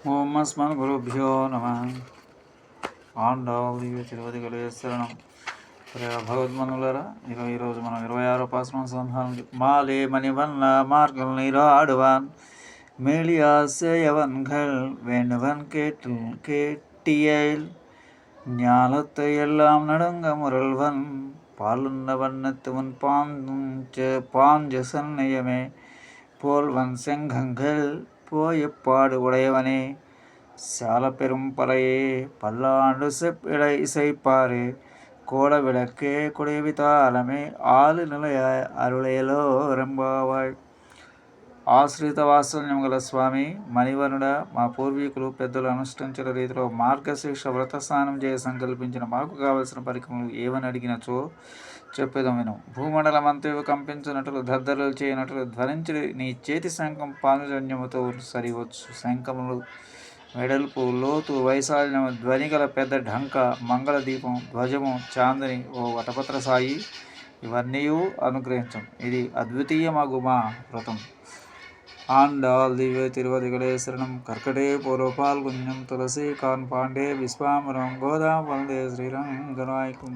ఓం అస్మద్గురుభ్యో నమః. ఆండాల్ దివ్య తిరుపతి కలిగేశ్వరణం. భగవద్మనులరా, ఈరోజు మనం 26వ పాసనం సంధానం. మాలే మణివన్న మార్గల్ నీరాడువాన్ மேலியாசையவன்கள் வேண்டுவன் கேட்டியல் ஞாலத்தை எல்லாம் நடுங்க முரல்வன் பாலுన్న வண்ணத்துவன் பாஞ்ச சன்னயமே போல்வன் செங்கங்கள் போயப்பாடு உடையவனே சால பெரும் பலையே பல்லாண்டு செப்பிடை இசைப்பாரே கோல விளக்கே குடைவிதாலமே ஆளு நிலையாய் அருளையலோ రెంబావాయ్. ఆశ్రిత వాత్సల్యం గల స్వామి మణివనుడ, మా పూర్వీకులు పెద్దలు అనుష్ఠించిన రీతిలో మార్గశిక్ష వ్రత స్నానం చేయ సంకల్పించిన మాకు కావలసిన పరికరములు ఏవని అడిగినచో చెప్పేదం విను. భూమండలమంతయు కంపించినట్లు దద్దరలు చేయనట్లు ధ్వనించి నీ చేతి శంఖం పానుజన్యముతో సరివచ్చు. శంఖములు వెడల్పు, లోతు, వైశాల్యము, ధ్వని గల పెద్ద ఢంక, మంగళ దీపం, ధ్వజము, చాందని, ఓ వటపత్ర సాయి, ఇవన్నీ అనుగ్రహించం. ఇది అద్వితీయమగు మా వ్రతం. ఆండాల్ దివ్య తిరుపతి గళేశ్వరణం. కర్కటే పూర్వపాల్గుణ్యం తులసి కాన్ పాండే విశ్వామరం గోదాం వందే శ్రీరంగనాయకం.